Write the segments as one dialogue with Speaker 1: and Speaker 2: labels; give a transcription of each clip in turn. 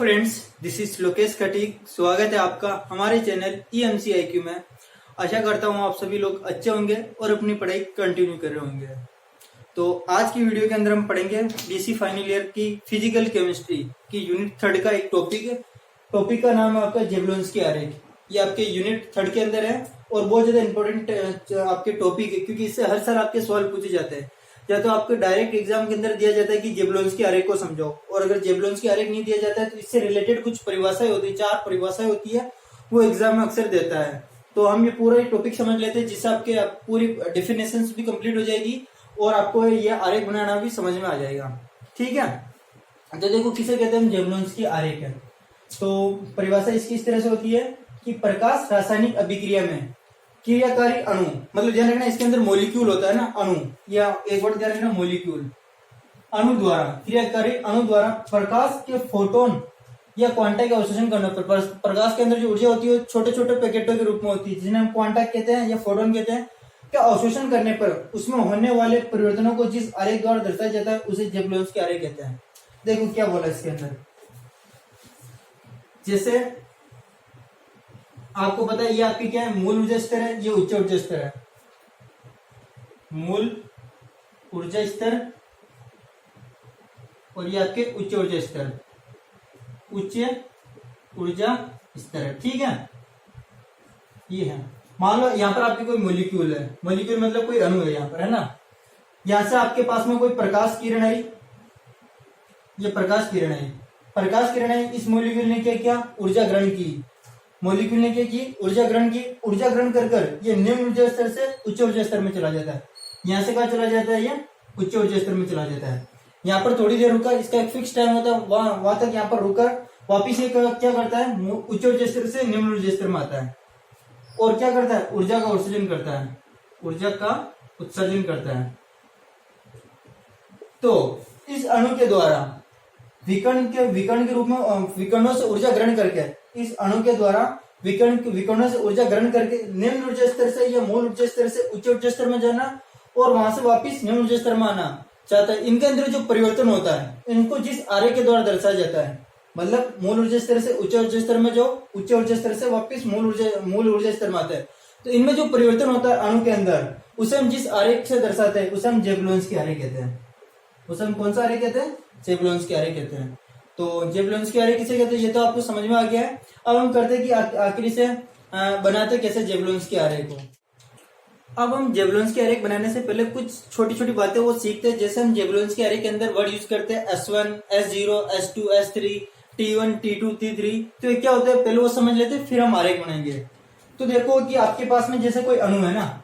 Speaker 1: Friends, this is Lokesh Khatik. स्वागत है आपका हमारे चैनल EMCIQ में। आशा करता हूँ आप सभी लोग अच्छे होंगे और अपनी पढ़ाई कंटिन्यू कर रहे होंगे। तो आज की वीडियो के अंदर हम पढ़ेंगे BC फाइनल ईयर की फिजिकल केमिस्ट्री की यूनिट 3 का एक टॉपिक है। टॉपिक का नाम है आपका जेवलॉन्स्की आरेख। ये आपके यूनिट 3 के अंदर है और बहुत ज्यादा इंपॉर्टेंट आपके टॉपिक है, क्योंकि इससे हर साल आपके सवाल पूछे जाते हैं। या तो आपके डायरेक्ट एग्जाम के अंदर दिया जाता है कि जेवलॉन्स्की आरेख को समझाओ, और अगर जेवलॉन्स्की आरेख नहीं दिया जाता है तो इससे रिलेटेड कुछ परिभाषाएं होती है, 4 परिभाषाएं होती है, वो एग्जाम में अक्सर देता है। तो हम ये पूरा टॉपिक समझ लेते हैं, जिससे आपके पूरी डेफिनेशन भी कंप्लीट हो जाएगी और आपको ये आरेख बनाना भी समझ में आ जाएगा। ठीक है, तो देखो किसे कहते हैं, जेवलॉन्स्की आरेख है। तो परिभाषा इसकी इस तरह से होती है कि प्रकाश रासायनिक अभिक्रिया में क्रियाकारी अणु, मतलब ध्यान रखना इसके अंदर मॉलिक्यूल होता है ना, अणु, या एक वर्ड ध्यान रखना मॉलिक्यूल, अणु द्वारा, क्रियाकारी अणु द्वारा प्रकाश के फोटोन या क्वांटा के अवशोषण करने पर प्रकाश के अंदर जो ऊर्जा होती है वो छोटे छोटे पैकेटों के रूप में होती है, जिन्हें हम क्वांटा कहते हैं या फोटोन कहते हैं, के अवशोषण करने पर उसमें होने वाले परिवर्तनों को जिस आरेख द्वारा दर्शाया जाता है उसे जेवलॉन्स्की आरेख कहते हैं। देखो क्या बोला इसके अंदर, जैसे आपको पता है ये आपकी क्या है, मूल ऊर्जा स्तर है, ये उच्च ऊर्जा स्तर है। मूल ऊर्जा स्तर और ये आपके उच्च ऊर्जा स्तर, उच्च ऊर्जा स्तर है। ठीक है, ये है। मान लो यहाँ पर आपकी कोई मॉलिक्यूल है, मॉलिक्यूल मतलब कोई अणु है यहाँ पर, है ना। यहां से आपके पास में कोई प्रकाश किरण आई, ये प्रकाश किरण आई, प्रकाश किरण आई, इस मॉलिक्यूल ने क्या किया, ऊर्जा ग्रहण की। मॉलिक्यूल ने क्या की, ऊर्जा ग्रहण की। ऊर्जा ग्रहण कर ये निम्न ऊर्जा स्तर से उच्च ऊर्जा स्तर में चला जाता है। यहाँ से कहा चला जाता है, ये उच्च ऊर्जा स्तर में चला जाता है। यहाँ पर थोड़ी देर रुका, इसका एक फिक्स टाइम होता है, वहां तक यहाँ पर रुका, वापिस ये क्या करता है, उच्च ऊर्जा स्तर से निम्न ऊर्जा स्तर में आता है और क्या करता है, ऊर्जा का उत्सर्जन करता है, ऊर्जा का उत्सर्जन करता है। तो इस अणु के द्वारा विकर्ण के रूप में विकर्णों से ऊर्जा ग्रहण करके, इस अणु के द्वारा विकर्णों से ऊर्जा ग्रहण करके निम्न ऊर्जा स्तर से या मूल ऊर्जा स्तर से उच्च ऊर्जा स्तर में जाना और वहां से वापस निम्न ऊर्जा स्तर में आना चाहता है। इनके अंदर जो परिवर्तन होता है, इनको जिस आरेख के द्वारा दर्शाया जाता है, मतलब मूल ऊर्जा स्तर से उच्च ऊर्जा स्तर में जाओ, उच्च ऊर्जा स्तर से वापस मूल ऊर्जा स्तर में आता है। तो इनमें जो परिवर्तन होता है अणु के अंदर, उसे हम जिस आरेख से दर्शाते हैं उसे हम जेवलॉन्स्की आरेख कहते हैं। उसे हम कौन सा आरेख कहते हैं, जेवलॉन्स्की आरेख कहते हैं। तो जेवलॉन्स्की आरेख किसे कहते हैं, ये तो आपको समझ में आ गया है। अब हम करते हैं कि आखिरी से बनाते कैसे जेवलॉन्स्की आरेख को। अब हम जेवलॉन्स्की आरेख बनाने से पहले कुछ छोटी छोटी बातें वो सीखते हैं। जैसे हम जेवलॉन्स्की आरेख के अंदर वर्ड यूज करते हैं S1, S0, S2, S3, T1, T2, T3। तो ये क्या होता है, पहले वो समझ लेते हैं, फिर हम आरेख बनाएंगे। तो देखो कि आपके पास में जैसे कोई अणु है ना,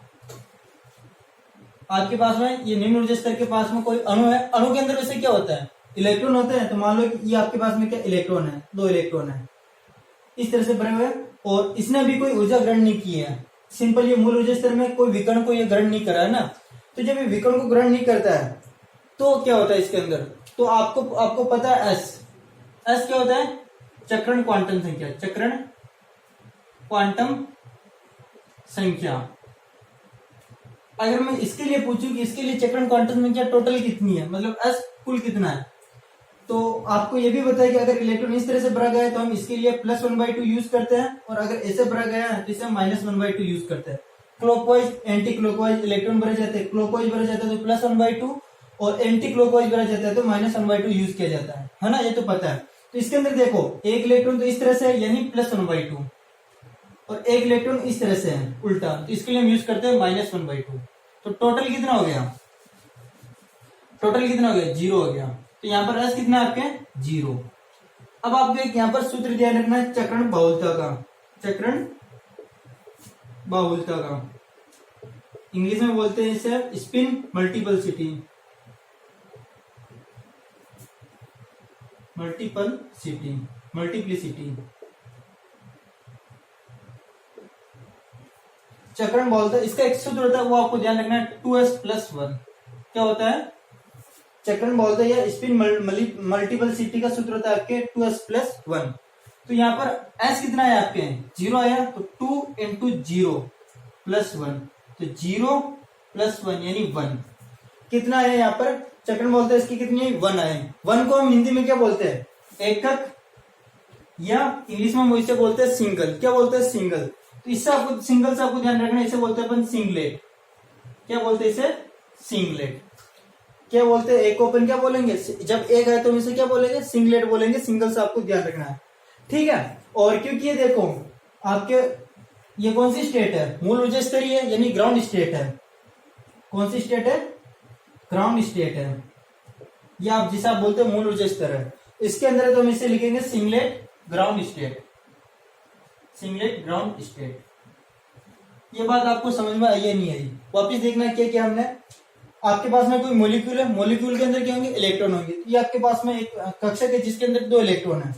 Speaker 1: आपके पास में ये निम्न ऊर्जा स्तर के पास में कोई अणु है, अणु के अंदर वैसे क्या होता है, इलेक्ट्रॉन होते हैं। तो मान लो कि ये आपके पास में क्या इलेक्ट्रॉन है, 2 इलेक्ट्रॉन है, इस तरह से भरे हुए, और इसने भी कोई ऊर्जा ग्रहण नहीं की है। सिंपल ये मूल ऊर्जा स्तर में कोई विकर्ण को ये ग्रहण नहीं करा है ना। तो जब ये विकर्ण को ग्रहण नहीं करता है तो क्या होता है इसके अंदर, तो आपको पता है एस क्या होता है, चक्रण क्वांटम संख्या, चक्रण क्वांटम संख्या। अगर मैं इसके लिए पूछूं कि इसके लिए चक्रण क्वांटम संख्या टोटल कितनी है, मतलब एस कुल कितना है, तो आपको ये भी पता है कि अगर इलेक्ट्रॉन इस तरह से भरा गया है तो हम इसके लिए +1/2 यूज करते हैं, और अगर ऐसे भरा गया है तो इसे हम -1/2 यूज करते हैं। क्लॉकवाइज एंटी क्लॉकवाइज इलेक्ट्रॉन भरे जाते हैं, क्लॉकवाइज भरा जाता है तो +1/2 और एंटी क्लॉकवाइज भरा जाता है तो -1/2 यूज किया जाता है ना, ये तो पता है। तो इसके अंदर देखो एक इलेक्ट्रॉन तो इस तरह से है, यानी +1/2, और एक इलेक्ट्रॉन इस तरह से है उल्टा, तो इसके लिए हम यूज करते हैं -1/2। तो टोटल कितना हो गया, टोटल कितना हो गया, 0 हो गया। तो यहाँ पर एस कितना है आपके, 0। अब आपको एक यहाँ पर सूत्र ध्यान रखना है, चक्रण बहुलता का, चक्रण बहुलता का इंग्लिश में बोलते हैं इसे स्पिन मल्टीपलिसिटी, मल्टीप्लिसिटी। चक्रण बहुलता, इसका एक सूत्र होता है, वो आपको ध्यान रखना है, 2s+1। क्या होता है, चक्रण बहुलता या स्पिन मल्टीपलिसिटी का सूत्र होता है आपके 2s+1। तो यहाँ पर s कितना है आपके, 0 आया, तो 2 × 0 + 1, तो 0 + 1 यानी 1। कितना है यहाँ पर, चक्रण बोलते हैं इसकी कितनी है, 1 आए। 1 को हम हिंदी में क्या बोलते हैं, एकक या इंग्लिश में हम इसे बोलते हैं सिंगल। क्या बोलते हैं? सिंगल। तो इससे आपको सिंगल से आपको ध्यान रखना है, इसे बोलते हैं अपन सिंगलेट। क्या बोलते हैं इसे? सिंगलेट। क्या बोलते हैं? एक ओपन क्या बोलेंगे? जब एक है तो इसे क्या बोलेंगे? सिंगलेट बोलेंगे। सिंगल से आपको ध्यान रखना है, ठीक है। और क्योंकि ये देखो आपके ये कौन सी स्टेट है? मूल ऊर्जा स्तरीय है, यानी ग्राउंड स्टेट है। कौन सी स्टेट है? ग्राउंड स्टेट है, या आप जिसे आप बोलते हैं मूल ऊर्जा स्तर है। इसके अंदर तो हम इसे लिखेंगे singlet ground state. Singlet ground state. ये बात आपको समझ में आई या नहीं आई? वापिस देखना क्या क्या हमने। आपके पास में कोई मॉलिक्यूल है, मॉलिक्यूल के अंदर क्या होंगे? इलेक्ट्रॉन होंगे। ये आपके पास में एक कक्षक है जिसके अंदर 2 इलेक्ट्रॉन है,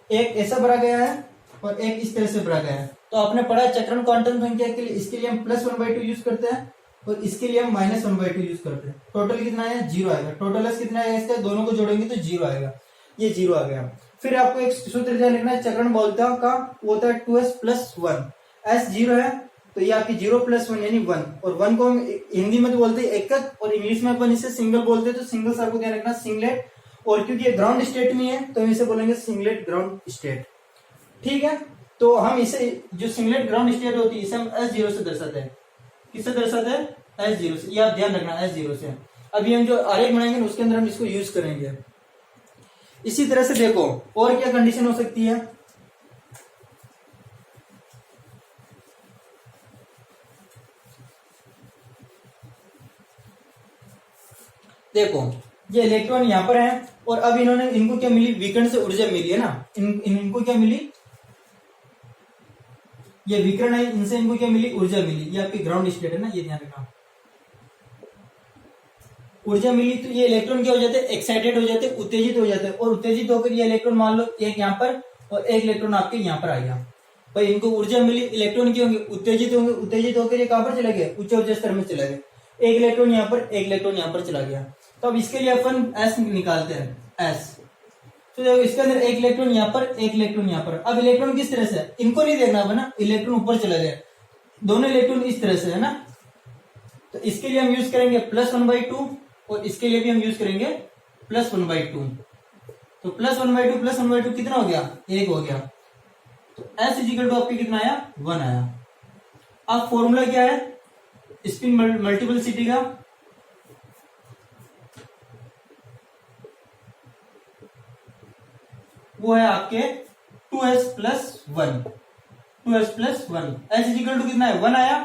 Speaker 1: एक ऐसा भरा गया है और एक इस तरह से भरा गया है। तो आपने पढ़ा चक्रण क्वांटम संख्या के लिए, इसके लिए हम +1/2 यूज करते हैं और इसके लिए हम -1/2 यूज करते हैं। टोटल कितना आया? 0 आएगा। टोटल कितना आएगा इसका? दोनों को जोड़ेंगे तो 0 आएगा। ये 0 आ गया। फिर आपको एक सूत्र ध्यान रखना है चक्रण बहुलता का, वो होता है 2s+1। s 0 है तो ये आपकी 0+1 यानी 1। और 1 को हम हिंदी में तो बोलते हैं एकक, और इंग्लिश में अपन इसे सिंगल बोलते हैं। तो सिंगल से आपको ध्यान रखना सिंगलेट। और क्योंकि ये ग्राउंड स्टेट में है तो हम इसे बोलेंगे सिंगलेट ग्राउंड स्टेट, ठीक है। तो हम इसे जो सिंगलेट ग्राउंड स्टेट होती है इसे हम S0 से दर्शाते हैं। किससे दर्शाते हैं? S0 से। ये आप ध्यान रखना S0 से। अभी हम जो आरेख बनाएंगे उसके अंदर हम इसको यूज करेंगे। इसी तरह से देखो और क्या कंडीशन हो सकती है। देखो ये इलेक्ट्रॉन यहां पर है और अब इन्होंने इनको क्या मिली? विकर्ण से ऊर्जा मिली है ना। इनको क्या मिली? ये विकर्ण है, इनसे इनको क्या मिली? ऊर्जा मिली। ये आपकी ग्राउंड स्टेट है ना, ये ध्यान रखना। ऊर्जा मिली तो ये इलेक्ट्रॉन क्या हो जाते हैं? एक्साइटेड हो जाते हैं, उत्तेजित हो जाते हैं। और उत्तेजित होकर ये इलेक्ट्रॉन मान लो एक यहाँ पर और एक इलेक्ट्रॉन आपके यहाँ पर आ गया। भाई इनको ऊर्जा मिली, इलेक्ट्रॉन क्या होंगे? उत्तेजित होंगे। उत्तेजित होकर ये कहां पर चले गए? उच्च ऊर्जा स्तर में चले गए। एक इलेक्ट्रॉन यहाँ पर, एक इलेक्ट्रॉन यहाँ पर चला गया। तो अब इसके लिए अपन S निकालते हैं। S तो देखो इसके अंदर एक इलेक्ट्रॉन यहाँ पर, एक इलेक्ट्रॉन यहाँ पर। अब इलेक्ट्रॉन किस तरह से? इनको नहीं देखना है ना, इलेक्ट्रॉन ऊपर चले गए, दोनों इलेक्ट्रॉन इस तरह से है ना। तो इसके लिए हम यूज करेंगे +1/2 और इसके लिए भी हम यूज करेंगे +1/2। तो +1/2 कितना हो गया? 1 हो गया। तो S = आपके कितना आया? 1 आया। अब फॉर्मूला क्या है स्पिन मल्टीपलिसिटी का? वो है आपके 2s+1। 2s+1 S = कितना है? 1 आया।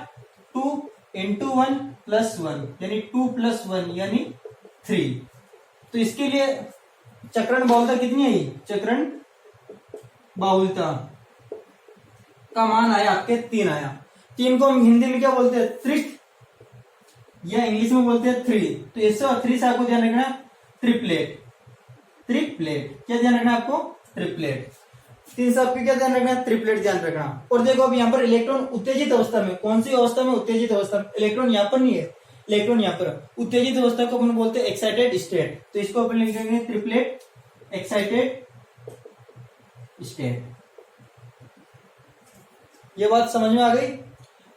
Speaker 1: 2 × 1 + 1 यानी 2 + 1 यानी 3। तो इसके लिए चक्रण बाहुलता कितनी आई? चक्रण बाहुलता का मान आया आपके 3 आया। 3 को हम हिंदी में क्या बोलते हैं? त्रिट, या इंग्लिश में बोलते हैं 3। तो इससे और 3 से आपको ध्यान रखना ट्रिपलेट। ट्रिपलेट क्या ध्यान रखना आपको? ट्रिपलेट। 3 से आपको क्या ध्यान रखना? ट्रिपलेट ध्यान रखना। और देखो अब यहाँ पर इलेक्ट्रॉन उत्तेजित अवस्था में, कौन सी अवस्था में? उत्तेजित अवस्था में। इलेक्ट्रॉन यहाँ पर नहीं है, इलेक्ट्रॉन यहाँ पर। उत्तेजित अवस्था को अपन बोलते हैं एक्साइटेड स्टेट। तो इसको अपन लिखेंगे ट्रिपलेट एक्साइटेड स्टेट। ये बात समझ में आ गई?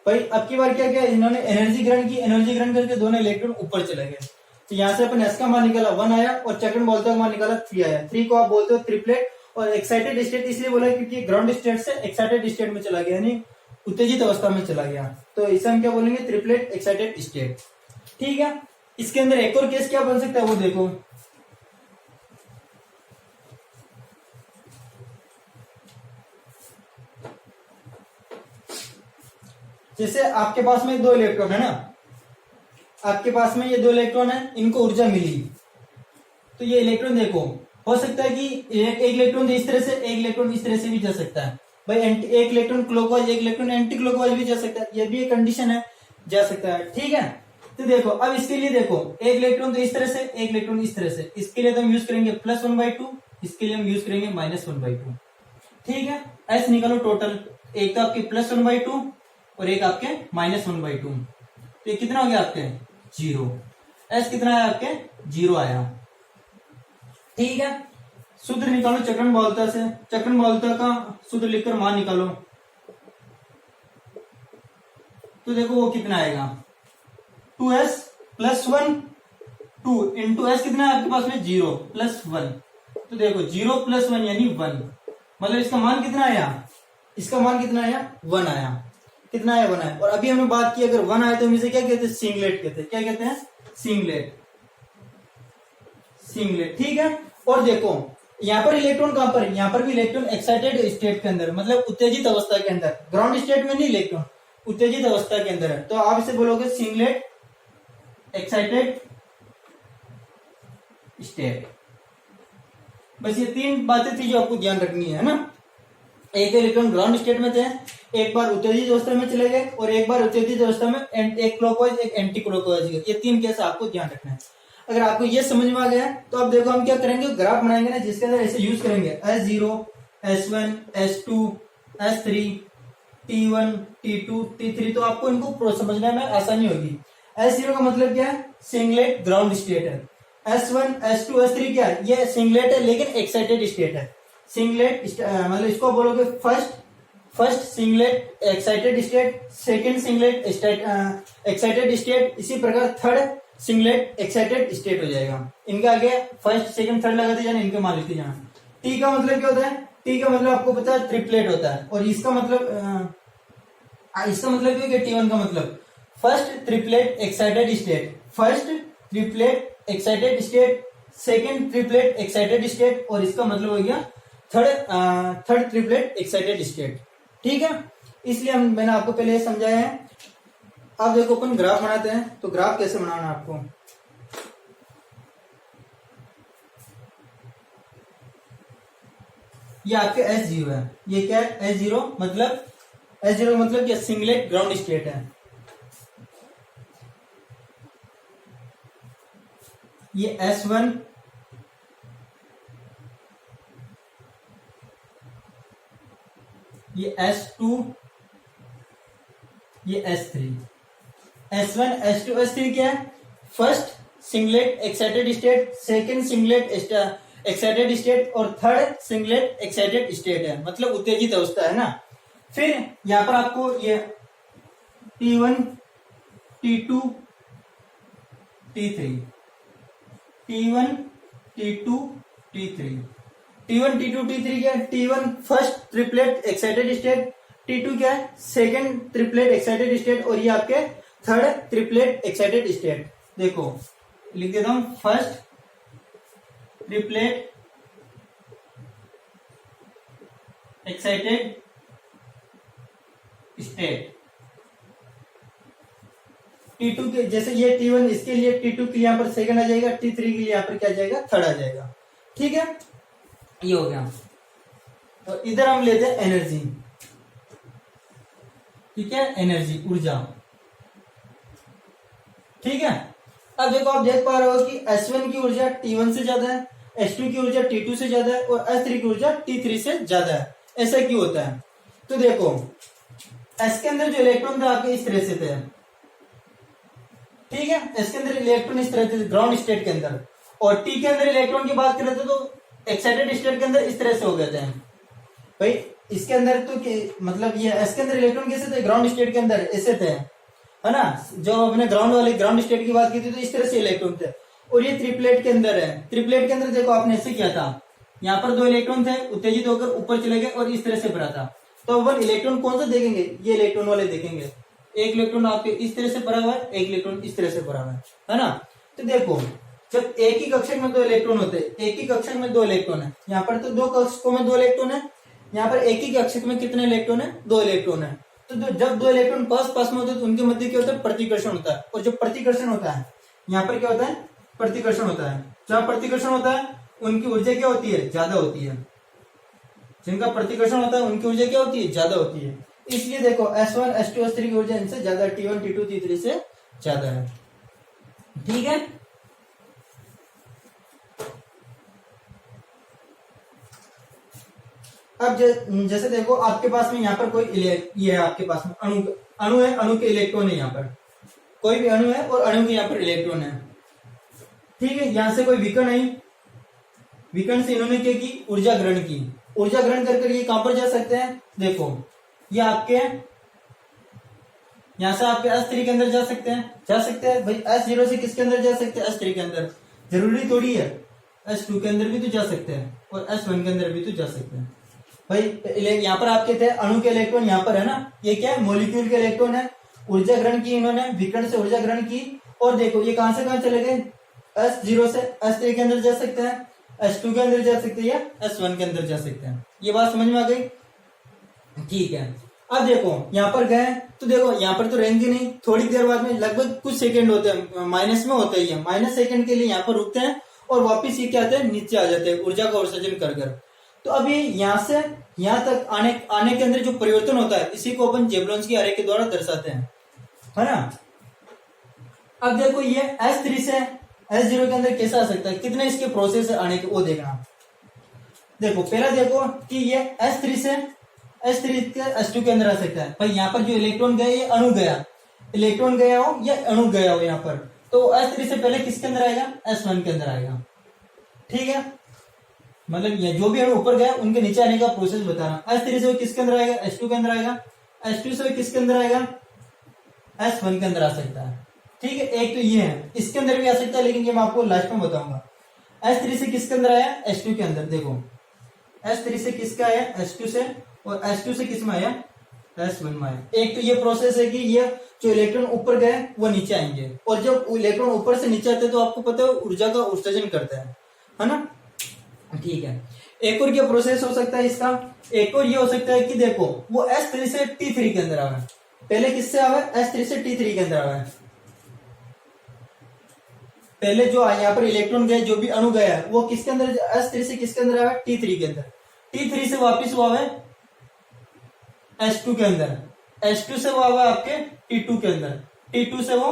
Speaker 1: भाई अब की बार क्या किया इन्होंने? एनर्जी ग्रहण की। एनर्जी ग्रहण करके दोनों इलेक्ट्रॉन ऊपर चले गए। तो यहाँ से अपन S का मान निकाला 1 आया और चक्रण बाहुलता का मान निकाला 3 आया। 3 को आप बोलते हो ट्रिपलेट। और एक्साइटेड स्टेट इसलिए बोला क्योंकि ग्राउंड स्टेट से एक्साइटेड स्टेट में चला गया, यानी उत्तेजित अवस्था में चला गया। तो इसे हम क्या बोलेंगे? ट्रिपलेट एक्साइटेड स्टेट, ठीक है। इसके अंदर एक और केस क्या बन सकता है वो देखो। जैसे आपके पास में 2 इलेक्ट्रॉन है ना, आपके पास में ये 2 इलेक्ट्रॉन है, इनको ऊर्जा मिली। तो ये इलेक्ट्रॉन देखो हो सकता है कि एक इलेक्ट्रॉन तो इस तरह से, एक इलेक्ट्रॉन इस तरह से भी जा सकता है। भाई एक इलेक्ट्रॉन क्लॉकवाइज, एक इलेक्ट्रॉन एंटी क्लॉकवाइज भी जा सकता है। ये भी एक कंडीशन है, जा सकता है, ठीक है। तो देखो अब इसके लिए देखो एक इलेक्ट्रॉन तो इस तरह से, एक इलेक्ट्रॉन इस तरह से। इसके लिए तो हम यूज करेंगे +1/2, इसके लिए हम यूज करेंगे -1/2, ठीक है। S निकालो टोटल। एक तो आपके +1/2 और एक आपके -1/2। तो ये कितना हो गया आपके? 0। S कितना आया आपके? 0 आया, ठीक है। सूत्र निकालो चक्रण बाहुलता से। चक्रण बाहुलता का सूत्र लिखकर मान निकालो। तो देखो वो कितना आएगा? 2s+1 2 × S कितना है आपके पास में? 0 + 1। तो देखो 0 + 1 यानी 1। मतलब इसका मान कितना आया, इसका मान कितना आया, 1 आया। कितना आया, 1 आया। और अभी हमने बात की अगर 1 आए तो हम इसे क्या कहते हैं, सिंगलेट कहते हैं। क्या कहते हैं, सिंगलेट। सिंगलेट, ठीक है। और देखो यहाँ पर इलेक्ट्रॉन कहां पर, यहाँ पर भी इलेक्ट्रॉन एक्साइटेड स्टेट के अंदर, मतलब उत्तेजित अवस्था के अंदर, ग्राउंड स्टेट में नहीं, इलेक्ट्रॉन उत्तेजित अवस्था के अंदर है। तो आप इसे बोलोगे सिंगलेट एक्साइटेड स्टेट। बस ये 3 बातें थी जो आपको ध्यान रखनी है ना। एक इलेक्ट्रॉन ग्राउंड स्टेट में थे, एक बार उत्तेजित अवस्था में चले गए, और एक बार उत्तेजित अवस्था में एक क्लॉकवाइज एक एंटी क्लॉकवाइज गए। ये 3 केस आपको ध्यान रखना है। अगर आपको ये समझ में आ गया तो अब देखो हम क्या करेंगे, ग्राफ बनाएंगे ना, जिसके अंदर ऐसे यूज करेंगे S0, S1, S2, S3, T1, T2, T3। तो आपको इनको समझने में आसानी होगी। S0 का मतलब क्या है, सिंगलेट ग्राउंड स्टेट है। S1, S2, S3 क्या है, ये सिंगलेट है लेकिन एक्साइटेड स्टेट है। सिंगलेट मतलब इसको बोलोगे first singlet excited state, second singlet excited state, इसी प्रकार थर्ड सिंगलेट एक्साइटेड स्टेट हो जाएगा। इनके आगे फर्स्ट सेकंड थर्ड लगाते जाना, इनके मान लिखते जाना। टी का मतलब क्या होता है, टी का मतलब आपको पता है ट्रिपलेट होता है। और इसका मतलब क्या है, T1 का मतलब first triplet excited state, first triplet excited state, second triplet excited state, और इसका मतलब हो गया थर्ड ट्रिपलेट एक्साइटेड स्टेट। ठीक है, इसलिए मैंने आपको पहले ये समझाया है। अब देखो अपन ग्राफ बनाते हैं। तो ग्राफ कैसे बनाना है आपको, ये आपके S0 है। ये क्या है, S0 मतलब क्या, सिंगलेट ग्राउंड स्टेट है। ये S1, ये S2, ये S3। S1, S2, S3 क्या है, first singlet excited state, second singlet excited state, और थर्ड सिंगलेट एक्साइटेड स्टेट है, मतलब उत्तेजित अवस्था है ना। फिर यहां पर आपको ये T1, T2, T3, T1, T2, T3, T1, T2, T3 क्या है, T1 first triplet excited state, T2 क्या है, सेकंड ट्रिपलेट एक्साइटेड स्टेट, और ये आपके थर्ड ट्रिपलेट एक्साइटेड स्टेट। देखो लिख देता हूं, first triplet excited state. T2 के जैसे ये T1, इसके लिए T2 के लिए यहाँ पर सेकंड आ जाएगा, T3 के लिए यहाँ पर क्या आ जाएगा, थर्ड आ जाएगा। ठीक है, ये हो गया। तो इधर हम लेते हैं एनर्जी। ठीक है, एनर्जी, ऊर्जा। ठीक है, अब देखो आप देख पा रहे हो कि S1 की ऊर्जा T1 से ज्यादा है, S2 की ऊर्जा T2 से ज्यादा है, और S3 की ऊर्जा T3 से ज्यादा है। ऐसा क्यों होता है, तो देखो S के अंदर जो इलेक्ट्रॉन थे आपके इस तरह से थे। ठीक है, S के अंदर इलेक्ट्रॉन इस तरह से ग्राउंड स्टेट के अंदर, और T के अंदर इलेक्ट्रॉन की बात करें तो एक्साइटेड स्टेट के अंदर इस तरह से हो गए थे भाई। इसके अंदर तो मतलब ये S के अंदर इलेक्ट्रॉन कैसे थे, ग्राउंड स्टेट के अंदर ऐसे थे, है ना। जो हमने ग्राउंड स्टेट की बात की थी तो इस तरह से इलेक्ट्रॉन थे। और ये ट्रिपलेट के अंदर है। ट्रिपलेट के अंदर देखो आपने ऐसे किया था, यहाँ पर 2 इलेक्ट्रॉन थे, उत्तेजित होकर ऊपर चले गए और इस तरह से भरा था। तो अपन इलेक्ट्रॉन कौन सा देखेंगे, ये इलेक्ट्रॉन वाले देखेंगे। एक इलेक्ट्रॉन आपके इस तरह से भरा हुआ है, एक इलेक्ट्रॉन इस तरह से भरा हुआ है ना। तो देखो जब एक ही कक्षक में 2 इलेक्ट्रॉन होते हैं, एक ही कक्षक में 2 इलेक्ट्रॉन है, यहाँ पर तो 2 कक्षकों में 2 इलेक्ट्रॉन है, यहाँ पर एक ही कक्षक में कितने इलेक्ट्रॉन है, 2 इलेक्ट्रॉन है। तो जब 2 इलेक्ट्रॉन पास में होते हैं तो उनके मध्य क्या होता है, प्रतिकर्षण होता है। और जब प्रतिकर्षण होता है, यहाँ पर क्या होता है, प्रतिकर्षण होता है। जब प्रतिकर्षण होता है उनकी ऊर्जा क्या होती है, ज्यादा होती है। जिनका प्रतिकर्षण होता है उनकी ऊर्जा क्या होती है, ज्यादा होती है। इसलिए देखो S1, S2, S3 की ऊर्जा इनसे ज्यादा, T1, T2, T3 से ज्यादा है। ठीक है, अब जैसे देखो आपके पास में यहाँ पर कोई ये है, आपके पास में अणु है, अणु के इलेक्ट्रॉन है, यहाँ पर कोई भी अणु है और अणु के यहाँ पर इलेक्ट्रॉन है। ठीक है, यहां से कोई विकर्ण आई, विकर्ण से इन्होंने क्या की, ऊर्जा ग्रहण की। ऊर्जा ग्रहण कर ये कहां पर जा सकते हैं, देखो ये आपके यहां से आपके S3 के अंदर जा सकते हैं भाई। S0 से किसके अंदर जा सकते हैं, S3 के अंदर। जरूरी थोड़ी है, S2 के अंदर भी तो जा सकते हैं और S1 के अंदर भी तो जा सकते हैं, भाई यहाँ पर आपके थे अणु के इलेक्ट्रॉन, यहाँ पर है ना, ये क्या है, मॉलिक्यूल के इलेक्ट्रॉन है। ऊर्जा ग्रहण की इन्होंने, विकर्ण से ऊर्जा ग्रहण की, और देखो ये कहां से कहां चले गए, S0 से S3 के अंदर जा सकते हैं, S2 के अंदर जा सकते हैं, या S1 के अंदर जा सकते हैं। ये बात समझ में आ गई? ठीक है। अब देखो यहाँ पर गए तो देखो यहाँ पर तो रहेंगे नहीं, थोड़ी देर बाद में लगभग कुछ सेकंड होते हैं, माइनस में होते ही है, माइनस सेकंड के लिए यहाँ पर रुकते हैं और वापिस ये क्या आते हैं, नीचे आ जाते हैं ऊर्जा का उत्सर्जन कर कर। तो अभी यहाँ से यहाँ तक आने के अंदर जो परिवर्तन होता है, इसी को अपन जेबलोंस्की आरेख के द्वारा दर्शाते हैं, है ना। अब देखो ये S3 से S0 के अंदर कैसा आ सकता है, कितने इसके प्रोसेस है आने के, वो देखना। देखो पहला देखो कि ये S3 से S3 के S2 के अंदर आ सकता है। भाई यहाँ पर जो इलेक्ट्रॉन गया, ये अणु गया, इलेक्ट्रॉन गया हो या अणु गया हो यहाँ पर, तो S3 से पहले किसके अंदर आएगा, S1 के अंदर आएगा। ठीक है, मतलब ये जो भी अणु ऊपर गया उनके नीचे आने का प्रोसेस बताना। S3 से वो किसके अंदर आएगा, S2 के अंदर आएगा, S2 से वो किसके अंदर आएगा, S1 के अंदर आ सकता है। ठीक है, एक तो ये है, इसके अंदर भी आ सकता है, लेकिन ये मैं आपको लास्ट में बताऊंगा। S3 से किसके अंदर आया, S2 के अंदर। देखो S3 से किसका आया, S2 से, और S2 से किस में आया, S1 में आया। एक तो ये प्रोसेस है कि ये जो इलेक्ट्रॉन ऊपर गए वो नीचे आएंगे, और जब इलेक्ट्रॉन ऊपर से नीचे आते हैं तो आपको पता है ऊर्जा का उत्सर्जन करता है ना। ठीक है, एक और क्या प्रोसेस हो सकता है इसका, एक और ये हो सकता है कि देखो वो S3 से T3 के अंदर आवे, पहले किससे आवे, S3 से T3 के अंदर आवे। पहले जो यहाँ पर इलेक्ट्रॉन गए, जो भी अणु गया है, वो किसके अंदर, S3 से किसके अंदर आवे, T3 के अंदर। T3 से वापिस वो आवे S2 के अंदर, S2 से वो आवे आपके T2 के अंदर, T2 से वो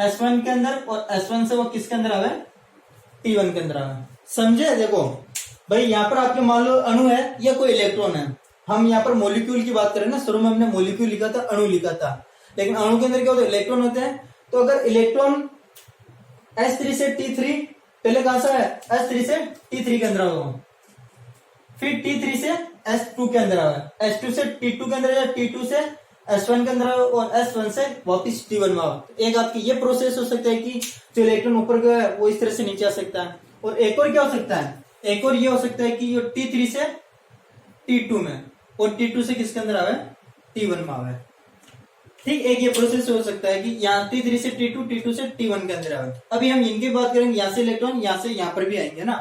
Speaker 1: S1 के अंदर, और S1 से वो किसके अंदर आवे, T1 के अंदर आवे। समझे? देखो भाई यहाँ पर आपके मान लो अणु है या कोई इलेक्ट्रॉन है, हम यहाँ पर मॉलिक्यूल की बात करें ना, शुरू में हमने मॉलिक्यूल लिखा था, अणु लिखा था, लेकिन अणु के अंदर क्या होता है, इलेक्ट्रॉन होते हैं। तो अगर इलेक्ट्रॉन S3 से T3, पहले कहां से है, S3 से T3 के अंदर आवा, फिर T3 से S2 के अंदर आवा, S2 से T2 के अंदर आया, T2 से S1 के अंदर आवा, और S1 से वापिस T1 में आवा। एक आपकी ये प्रोसेस हो सकता है कि जो इलेक्ट्रॉन ऊपर गया वो इस तरह से नीचे आ सकता है। और एक और क्या हो सकता है, एक और ये हो सकता है कि T3 से T2 में, और T2 से किसके अंदर आवे, T1 में आवे। ठीक, एक ये प्रोसेस हो सकता है कि यहाँ T3 से T2, T2 से T1 के अंदर आवे। अभी हम इनकी बात करेंगे, यहाँ से इलेक्ट्रॉन यहाँ से यहाँ पर भी आएंगे ना।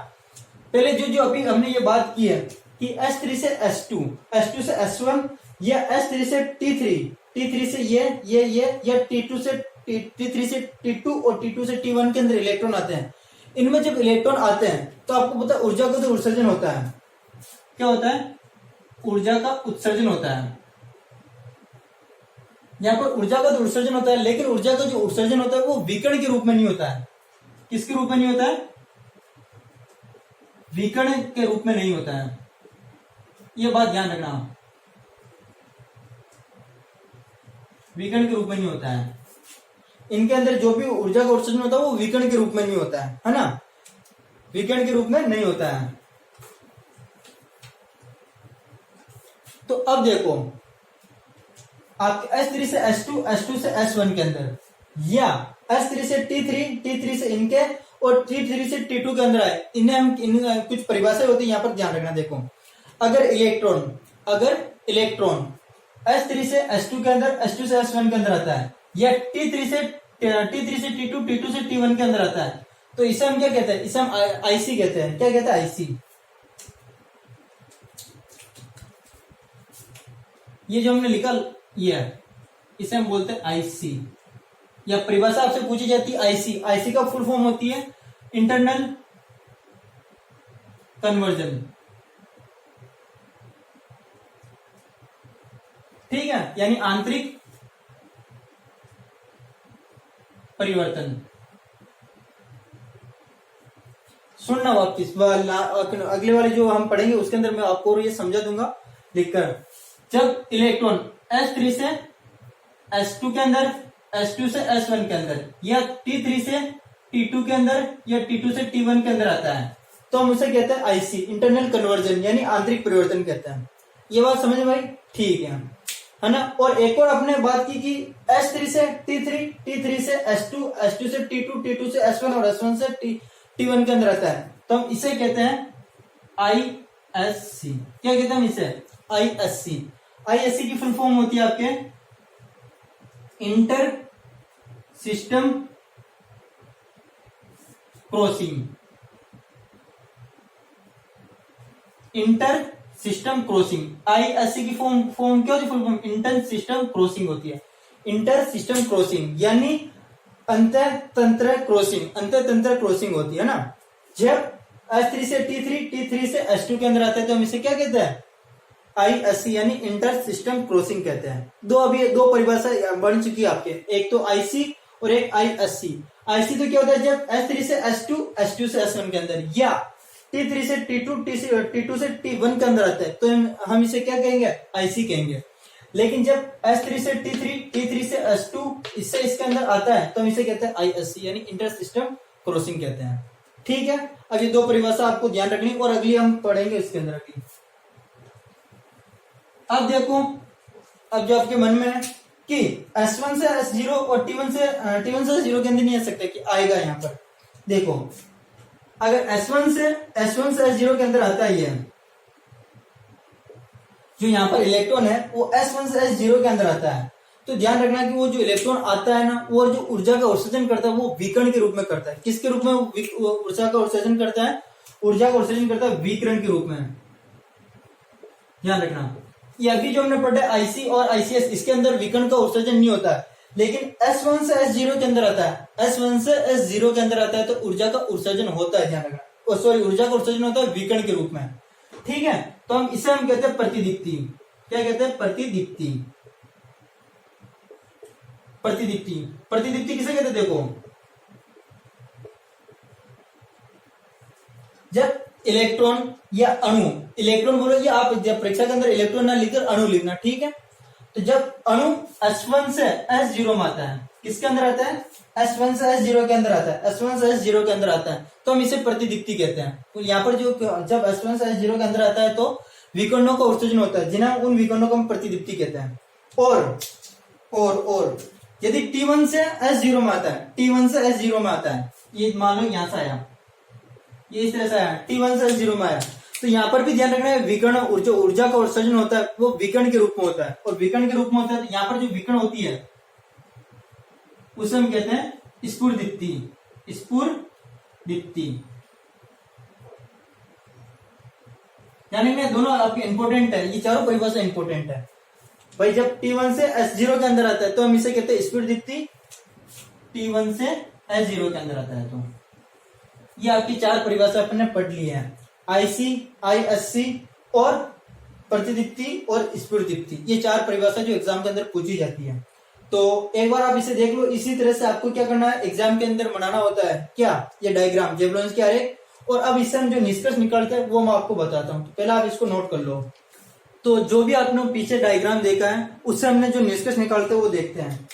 Speaker 1: पहले जो अभी हमने ये बात की है कि S3 से S2, S2 से S1, या S3 से T3, T3 से ये, या T3 से T2 और T2 से T1 के अंदर इलेक्ट्रॉन आते हैं। इनमें जब इलेक्ट्रॉन आते हैं तो आपको पता है ऊर्जा का जो उत्सर्जन होता है, क्या होता है, ऊर्जा का उत्सर्जन होता है। यहाँ पर ऊर्जा का तो उत्सर्जन होता है, लेकिन ऊर्जा का जो उत्सर्जन होता है वो विकिरण के रूप में नहीं होता है। किसके रूप में नहीं होता है, विकिरण के रूप में नहीं होता है, ये बात ध्यान रखना। विकिरण के रूप में नहीं होता है, इनके अंदर जो भी ऊर्जा का उत्सर्जन होता है वो विकिरण के रूप में नहीं होता है ना, विकिरण के रूप में नहीं होता है। तो अब देखो आपके S3 से S2, S2 से S1 के अंदर, या S3 से T3, T3 से इनके, और T3 से T2 के अंदर आए, इन्हें हम कुछ परिभाषाएं होती है, यहाँ पर ध्यान रखना। देखो अगर इलेक्ट्रॉन S3 से S2 के अंदर, S2 से S1 के अंदर आता है, या T3 से T2, T2 से T1 के अंदर आता है, तो इसे हम क्या कहते हैं, इसे हम IC कहते हैं। क्या कहते हैं, IC। ये जो हमने लिखा ये है, इसे हम बोलते हैं IC, या परिभाषा आपसे पूछी जाती है IC। IC का फुल फॉर्म होती है इंटरनल कन्वर्जन। ठीक है, यानी आंतरिक परिवर्तन। सुनना वापिस, अगले वाले जो हम पढ़ेंगे उसके अंदर मैं आपको ये समझा दूंगा लिखकर। जब इलेक्ट्रॉन S3 से S2 के अंदर, S2 से S1 के अंदर, या T3 से T2 के अंदर, या T2 से T1 के अंदर आता है, तो हम उसे कहते हैं IC, इंटरनल कन्वर्जन, यानी आंतरिक परिवर्तन कहते हैं। ये बात समझ में भाई? ठीक है ना। और एक और आपने बात की कि S3 से T3, T3 से S2, S2 से T2, T2 से S1, और S1 से T1 के अंदर आता है, तो हम इसे कहते हैं ISC क्या कहते हैं इसे? ISC। ISC की फुल फॉर्म होती है आपके inter system crossing. Inter system crossing, ISC की फॉर्म क्या होती है? Full form inter system crossing होती है। इंटर सिस्टम क्रॉसिंग यानी अंतर तंत्र क्रॉसिंग, अंतर तंत्र क्रॉसिंग होती है ना। जब S3 से T3, T3 से S2 के अंदर आता है तो हम इसे क्या कहते हैं? ISC यानी इंटर सिस्टम क्रॉसिंग कहते हैं। अभी दो परिभाषा बन चुकी है आपके, एक तो IC और एक ISC। IC तो क्या होता है? जब S3 से S2, S2 से S1 के अंदर, या T3 से T2, T2 से T1 के अंदर आता है तो हम इसे क्या कहेंगे? IC कहेंगे। लेकिन जब S3 से T3, T3 से S2 इससे इसके अंदर आता है तो हम इसे कहते हैं ISC यानी इंटर सिस्टम क्रॉसिंग कहते हैं। ठीक है, अब ये दो परिभाषा आपको ध्यान रखनी और अगली हम पढ़ेंगे इसके अंदर अगली। अब देखो, अब जो आपके मन में है कि S1 से S0 और T1 से S0 के अंदर नहीं आ सकता कि आएगा। यहाँ पर देखो, अगर S1 से S0 के अंदर आता ही है, जो यहाँ पर इलेक्ट्रॉन है वो S1 से S0 के अंदर आता है, तो ध्यान रखना कि वो जो इलेक्ट्रॉन आता है ना, वो जो ऊर्जा का उत्सर्जन करता है वो विकिरण के रूप में करता है। किसके रूप में वो ऊर्जा का उत्सर्जन करता है? ऊर्जा का उत्सर्जन करता है विकिरण के रूप में। ध्यान रखना, ये अभी जो हमने पढ़ा है IC और ICS, इसके अंदर विकिरण का उत्सर्जन नहीं होता है, लेकिन S1 से S0 के अंदर आता है। S1 से S0 के अंदर आता है तो ऊर्जा का उत्सर्जन होता है। ध्यान रखना, सॉरी, ऊर्जा का उत्सर्जन होता है विकिरण के रूप में। ठीक है, तो हम इसे कहते हैं प्रतिदीप्ति। क्या कहते हैं? प्रतिदीप्ति। प्रतिदीप्ति, प्रतिदीप्ति किसे कहते हैं? देखो, जब इलेक्ट्रॉन या अणु, इलेक्ट्रॉन बोलो या आप जब परीक्षा के अंदर इलेक्ट्रॉन ना लिखकर अणु लिखना, ठीक है। तो जब अणु S1 से S0 में आता है, किसके अंदर आता है? S1 से S0 के अंदर आता है। S1 से S0 के अंदर आता है तो हम इसे प्रतिदीप्ति कहते हैं। तो यहाँ पर जो जब S1 से S0 के अंदर आता है तो विकिरणों का उत्सर्जन होता है, जिन्हें उन विकिरणों को हम प्रतिदीप्ति कहते हैं। और यदि T1 से S0 में आता है, T1 से S0 में आता है, ये मान लो यहां से आया, ये इस तरह से आया, T1 से S0 में आया, तो यहाँ पर भी ध्यान रखना है विकिरण, ऊर्जा का उत्सर्जन होता है वो विकिरण के रूप में होता है। और विकिरण के रूप में होता है तो यहाँ पर जो विकिरण होती है उसे हम कहते हैं स्फुरदीप्ति। स्फुरदीप्ति यानी कि दोनों आपके इंपॉर्टेंट है, ये चारों परिभाषा इंपॉर्टेंट है भाई। जब T1 से S0 के अंदर आता है तो हम इसे कहते हैं स्फुरदीप्ति। T1 से S0 के अंदर आता है तो ये आपकी चार परिभाषा अपन ने पढ़ ली है, IC, ISC और प्रतिदीप्ति और स्फुरदीप्ति। ये चार परिभाषा जो एग्जाम के अंदर पूछी जाती है। तो एक बार आप इसे देख लो। इसी तरह से आपको क्या करना है, एग्जाम के अंदर बनाना होता है क्या, ये डायग्राम, जेवलॉन्स के आरेख। और अब इससे हम जो निष्कर्ष निकालते हैं वो मैं आपको बताता हूँ। तो पहले आप इसको नोट कर लो। तो जो भी आपने पीछे डायग्राम देखा है उससे हमने जो निष्कर्ष निकालते हैं वो देखते हैं।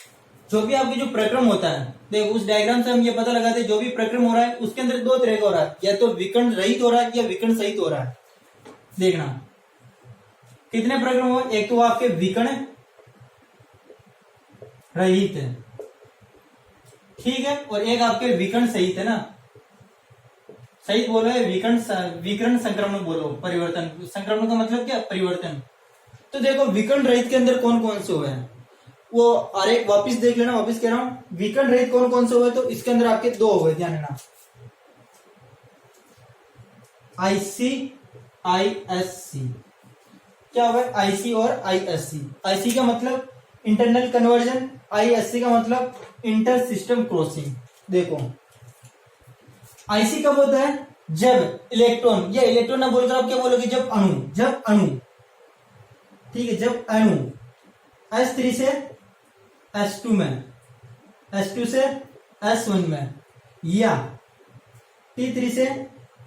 Speaker 1: जो भी आपकी जो प्रक्रम होता है, देखो उस डायग्राम से हम ये पता लगाते हैं जो भी प्रक्रम हो रहा है उसके अंदर दो तरह का हो रहा है, या तो विकर्ण रहित हो रहा है या विकर्ण सहित हो रहा है। देखना कितने प्रक्रम हो, एक तो आपके विकर्ण रहित है, ठीक है, और एक आपके विकर्ण सहित है ना। सहित बोलो है विकर्ण संक्रमण बोलो, परिवर्तन। संक्रमण का मतलब क्या, परिवर्तन। तो देखो विकर्ण रहित के अंदर कौन कौन से हुए हैं वो आरेख वापिस देख लेना। वापिस कह रहा हूं, विकर्ण रहित कौन कौन से हुए, तो इसके अंदर आपके दो हुए, ध्यान देना, IC, ISC। क्या हुआ, IC और ISC। IC का मतलब इंटरनल कन्वर्जन, ISC का मतलब इंटर सिस्टम क्रॉसिंग। देखो IC कब होता है, जब इलेक्ट्रॉन, या इलेक्ट्रॉन ना बोलकर आप क्या बोलोगे, जब अणु, ठीक है, जब अणु S3 से S2 में, S2 से S1 में, या T3 से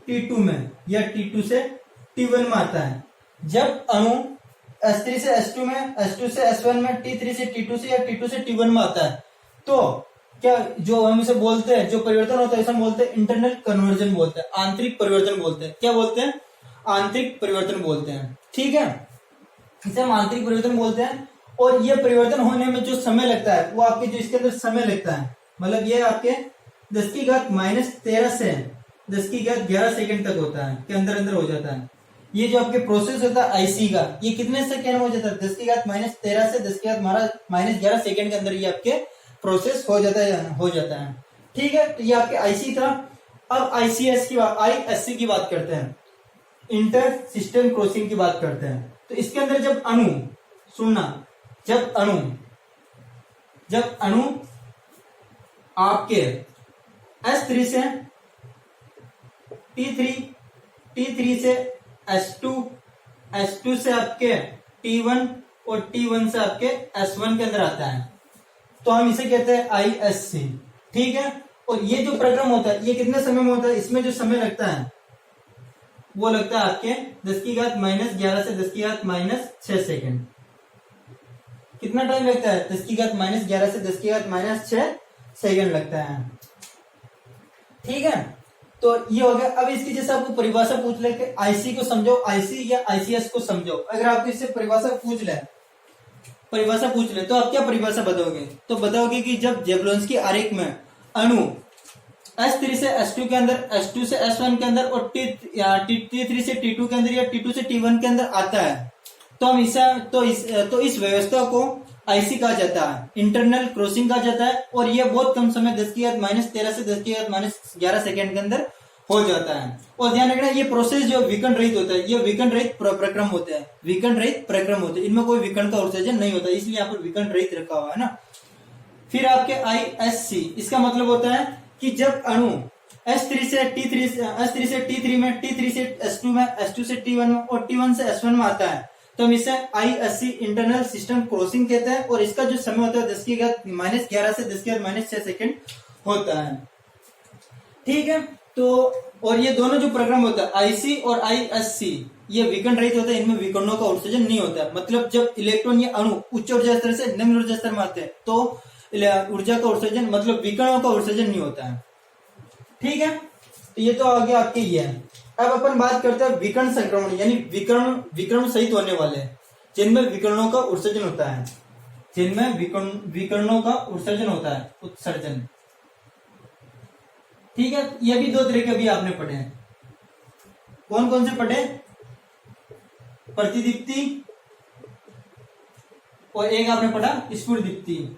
Speaker 1: T2 में, या T2 से T1 में आता है। जब अणु S3 से S2 में, S2 से S1 में, T3 से T2 से, या T2 से T1 में आता है, तो क्या जो हम इसे बोलते हैं, जो परिवर्तन होता है इसे हम बोलते हैं इंटरनल कन्वर्जन बोलते हैं, आंतरिक परिवर्तन बोलते हैं। क्या बोलते हैं, आंतरिक परिवर्तन बोलते हैं, ठीक है, इसे हम आंतरिक परिवर्तन बोलते हैं। और ये परिवर्तन होने में जो समय लगता है वो आपके जो इसके अंदर समय लगता है, मतलब ये आपके 10 की घात -13 से 10 की घात 11 सेकंड तक होता है, के अंदर अंदर हो जाता है। ये जो आपके प्रोसेस होता है आईसी का, ये कितने सेकेंड में हो जाता है? 10 की घात -13 से 10 की घात -11 सेकेंड के अंदर ये आपके प्रोसेस हो जाता है। ठीक है, तो ये आपके आईसी था। अब आईसीएस की बात, आईएससी की बात करते हैं, इंटर सिस्टम क्रॉसिंग की बात करते हैं। तो इसके अंदर जब अणु, सुनना, जब अणु आपके S3 से T3 से S2 से आपके T1 और T1 से आपके S1 के अंदर आता है, तो हम इसे कहते हैं आईएससी। ठीक है, और ये जो प्रक्रम होता है ये कितने समय में होता है? इसमें जो समय लगता है वो लगता है आपके 10 की घात -11 से 10 की घात -6 सेकेंड। कितना टाइम लगता है? 10 की घात -11 से 10 की घात -6 सेकेंड लगता है। ठीक है, तो ये हो गया। अब इसकी जैसे आपको परिभाषा पूछ ले कि आईसी को समझो, आईसी या आईसीएस को समझो, अगर आपको इससे परिभाषा पूछ ले तो आप क्या परिभाषा बताओगे? तो बताओगे कि जब जेबलोंस्की आरेख में अणु S3 से S2 के अंदर, S2 से S1 के अंदर और T3 से T2 के अंदर या T2 से T1 के अंदर आता है, तो हम इस व्यवस्था को आईसी कहा जाता है, इंटरनल क्रॉसिंग कहा जाता है। और ये बहुत कम समय 10 की घात -13 से 10 की घात -11 सेकेंड के अंदर हो जाता है। और ध्यान रखना, ये प्रोसेस जो विकर्ण रहित होता है, ये विकर्ण रहित प्रक्रम होते हैं, इनमें कोई विकर्ण का उत्सर्जन नहीं होता, इसलिए यहाँ पर विकर्ण रहित रखा हुआ है ना। फिर आपके आईएससी, इसका मतलब होता है कि जब अणु S3 से T3 में, T3 से S2 में, S2 से T1 में और T1 से S1 में आता है, तो हम इसे आईएससी इंटरनल सिस्टम क्रॉसिंग कहते हैं। और इसका जो समय होता है 10 की घात -11 से 10 की घात -6 सेकेंड होता है। ठीक है, तो और ये दोनों जो प्रक्रम होता है आईसी और आईएससी, ये विकर्ण रहित होता है, इनमें विकर्णों का उत्सर्जन नहीं होता है। मतलब जब इलेक्ट्रॉन या अणु उच्च ऊर्जा स्तर से निम्न ऊर्जा स्तर में आते हैं तो ऊर्जा का उत्सर्जन, मतलब विकर्णों का उत्सर्जन नहीं होता है। ठीक है, तो ये तो आगे आपके ये है। अब अपन बात करते हैं विकर्ण संक्रमण, यानी विकर्ण सहित होने वाले, जिनमें विकर्णों का उत्सर्जन होता है, उत्सर्जन। ठीक है, ये भी 2 तरह के अभी आपने पढ़े हैं। कौन कौन से पढ़े? प्रतिदीप्ति और एक आपने पढ़ा स्फुरदीप्ति।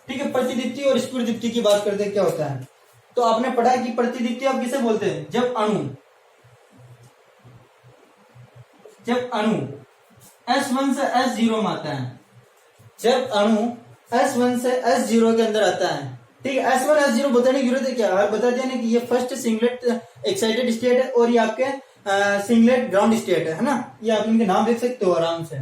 Speaker 1: ठीक है, प्रतिदीप्ति और स्फुरदीप्ति की बात करते हैं क्या होता है। तो आपने पढ़ा कि प्रतिदीप्ति आप किसे बोलते हैं? जब अणु S1 से S0 में आता है, जब अणु S1 से S0 के अंदर आता है। ठीक है, S1 S0 बताने की जरूरत है क्या? बता दिया ना कि ये फर्स्ट सिंगलेट एक्साइटेड स्टेट है और ये आपके सिंगलेट ग्राउंड स्टेट है ना। ये आप इनके नाम देख सकते हो आराम से।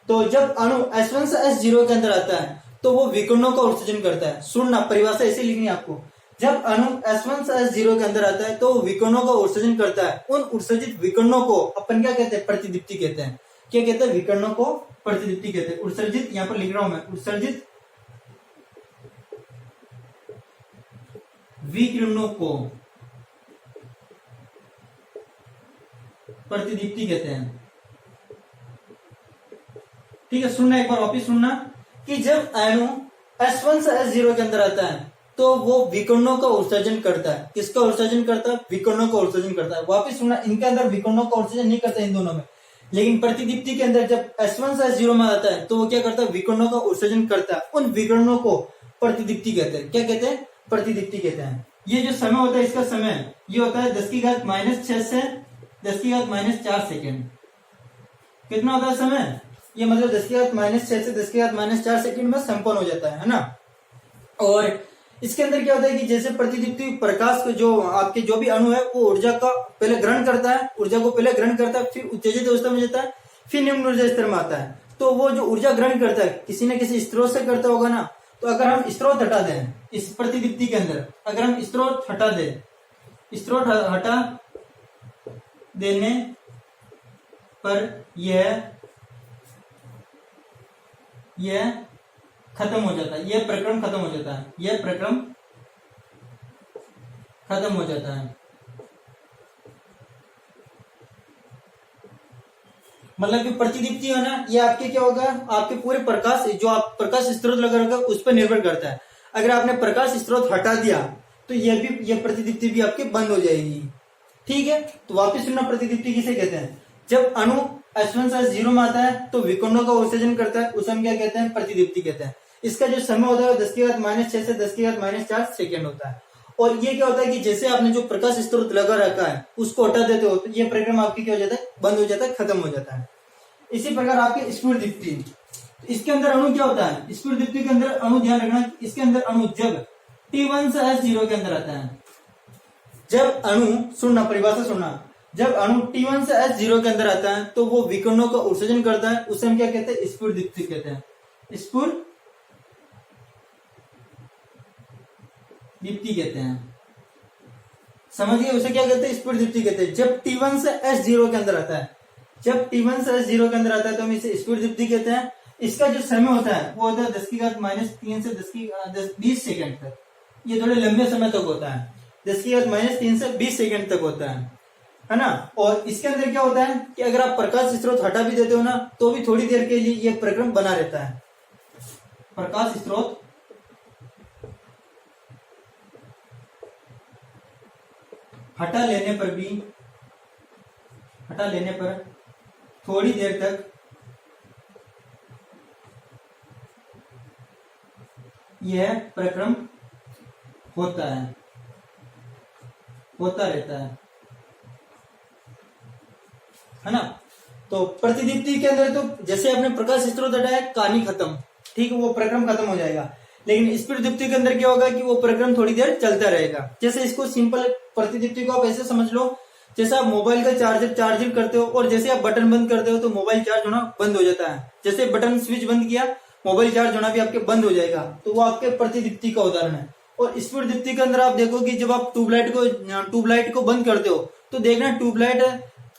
Speaker 1: तो जब अणु S1 से S0 के अंदर आता है तो वो विकर्णों का उत्सर्जन करता है। सुनना, परिभाषा ऐसे लिखनी है आपको। जब अणु S1 से S0 के अंदर आता है तो वो विकर्णों का उत्सर्जन करता है। उन उत्सर्जित विकर्णों को अपन क्या कहते हैं? प्रतिदीप्ति कहते हैं। क्या कहते हैं? विकर्णों को प्रतिदीप्ति कहते हैं। उत्सर्जित, यहाँ पर लिख रहा हूं मैं, उत्सर्जित विकिरणों को प्रतिदीप्ति कहते हैं। ठीक है, सुनना, एक बार वापिस सुनना कि जब अणु S1 से S0 के अंदर आता है तो वो विकर्णों का उत्सर्जन करता है। किसका उत्सर्जन करता है? विकर्णों का उत्सर्जन करता है। वापिस सुनना, इनके अंदर विकर्णों का उत्सर्जन नहीं करता इन दोनों में, लेकिन प्रतिदीप्ति के अंदर जब S1 से S0 में आता है तो वो क्या करता है? विकर्णों का उत्सर्जन करता है। उन विकर्णों को प्रतिदीप्ति कहते हैं। क्या कहते हैं? प्रतिदीप्ति कहते हैं। ये जो समय होता है, इसका समय ये होता है 10 की घात -6 से 10 की घात -4 सेकेंड। कितना होता है समय? ये मतलब 10 की घात -6 से 10 की घात -4 सेकेंड में संपन्न हो जाता है ना। और इसके अंदर क्या होता है कि जैसे प्रतिदीप्ति प्रकाश को जो आपके जो भी अणु है वो ऊर्जा का पहले ग्रहण करता है, फिर उत्तेजित अवस्था में जाता है, फिर निम्न ऊर्जा स्तर में आता है। तो वो जो ऊर्जा ग्रहण करता है किसी न किसी स्रोत से करता होगा ना। तो अगर हम स्रोत हटा दें इस प्रतिदीप्ति के अंदर, अगर हम स्रोत हटा देने पर यह खत्म हो जाता है, यह प्रक्रम खत्म हो जाता है, मतलब कि प्रतिदीप्ति है ना, ये आपके क्या होगा? आपके पूरे प्रकाश, जो आप प्रकाश स्रोत लगा रखा उस पर निर्भर करता है। अगर आपने प्रकाश स्रोत हटा दिया तो यह प्रतिदीप्ति भी आपके बंद हो जाएगी। ठीक है, तो वापस सुनना, प्रतिदीप्ति किसे कहते हैं? जब अणु S1 से S0 में आता है तो विकर्णों का उत्सर्जन करता है, उसे हम क्या कहते हैं? प्रतिदीप्ति कहते हैं। इसका जो समय होता है वो 10⁻⁻6 से 10⁻⁻4 सेकेंड होता है। और ये क्या होता है कि जैसे आपने जो प्रकाश स्रोत लगा रखा है उसको हटा देते हो तो ये प्रक्रम आपकी क्या हो जाता है? बंद हो जाता है, खत्म हो जाता है। इसी प्रकार आपके स्फुर दीप्ति, इसके अंदर अणु क्या होता है? स्फुर दीप्ति के अंदर अणु, ध्यान रखना, इसके अंदर अणु जब T1 से S0 के अंदर आता है, जब अणु, सुनना परिभाषा सुनना, जब अणु T1 से S0 के अंदर आता है तो वो विकर्णों का उत्सर्जन करता है, उसे हम क्या कहते हैं? स्फुर दीप्ति कहते हैं, स्फुर दीप्ति कहते हैं। समझिए, उसे क्या कहते हैं? स्फुर दीप्ति कहते हैं। जब T1 से S0 के अंदर आता है, जब T1 से S0 के अंदर आता है तो हम इसे स्फुर दीप्ति कहते हैं। इसका जो समय होता है वो होता है 10⁻³ से 20 सेकंड तक। ये थोड़े लंबे समय तक होता है, 10⁻³ से 20 सेकंड तक होता है ना। और इसके अंदर क्या होता है कि अगर आप प्रकाश स्रोत हटा भी देते हो ना तो भी थोड़ी देर के लिए ये प्रक्रम बना रहता है। प्रकाश स्रोत हटा लेने पर थोड़ी देर तक यह प्रक्रम होता रहता है ना। तो प्रतिदीप्ति के अंदर तो जैसे आपने प्रकाश स्रोत हटाया, कहानी खत्म, ठीक है, वो प्रक्रम खत्म हो जाएगा। लेकिन स्फुर दीप्ति के अंदर क्या होगा कि वो प्रक्रम थोड़ी देर चलता रहेगा। जैसे इसको सिंपल प्रतिदीप्ति को आप ऐसे समझ लो, जैसे आप मोबाइल का चार्जिंग करते हो और जैसे आप बटन बंद करते हो तो मोबाइल चार्ज होना बंद हो जाता है। जैसे बटन स्विच बंद किया, मोबाइल चार्ज होना भी आपके बंद हो जाएगा। तो वो आपके प्रतिदीप्ति का उदाहरण है। और स्फुर दीप्ति के अंदर आप देखो कि जब आप ट्यूबलाइट को बंद करते हो तो देखना ट्यूबलाइट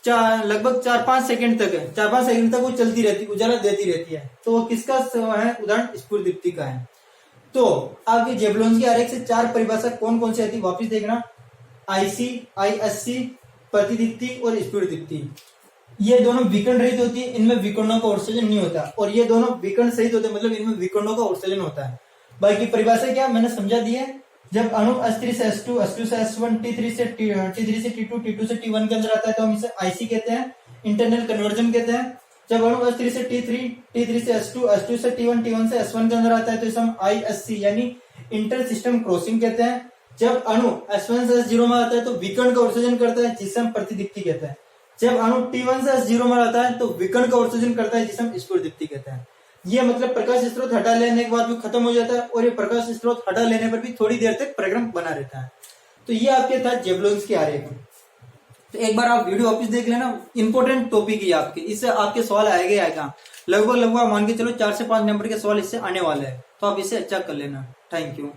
Speaker 1: लगभग 4-5 सेकंड तक है, 4-5 सेकंड तक वो चलती रहती, उजाला देती रहती है। तो वो किसका है? उदाहरण स्फुर दीप्ति का है। तो आपके जेबलोंस्की आरेख से 4 परिभाषा कौन कौन सी आती है वापिस देखना, IC, ISC, प्रतिदीप्ति और स्फुर दीप्ति। ये दोनों विकर्ण रहित होती है, इनमें विकर्णों का उत्सर्जन नहीं होता। और ये दोनों विकर्ण सहित होते हैं, मतलब इनमें विकर्णों का उत्सर्जन होता है। बाकी परिभाषा क्या मैंने समझा दी है। जब अणु S3 से S2, S2 से S1, T3 से T2, T2 से T1 के अंदर आता है तो हम इसे IC कहते हैं, इंटरनल कन्वर्जन कहते हैं। जब अणु S3 से T3, T3 से S2, S2 से T1, T1 से S1 के अंदर आता है तो इसे हम ISC यानी इंटर सिस्टम क्रॉसिंग कहते हैं। जब अणु S1 से S0 में आता है तो विकर्ण का उत्सर्जन करता है, जिसे हम प्रतिदीप्ति कहते हैं। जब अणु T1 से S0 में आता है तो विकर्ण का उत्सर्जन करता है, जिसे हम स्फुर दीप्ति कहते हैं। ये मतलब प्रकाश स्रोत हटा लेने के बाद भी खत्म हो जाता है और ये प्रकाश स्रोत हटा लेने पर भी थोड़ी देर तक प्रक्रम बना रहता है। तो ये आपके था जेबलोंस्की आरेख। तो एक बार आप वीडियो वापस देख लेना, इंपॉर्टेंट टॉपिक है आपके, इससे आपके सवाल आएगा। लगभग मान के चलो 4 से 5 नंबर के सवाल इससे आने वाले हैं, तो आप इसे अच्छा कर लेना। Thank you.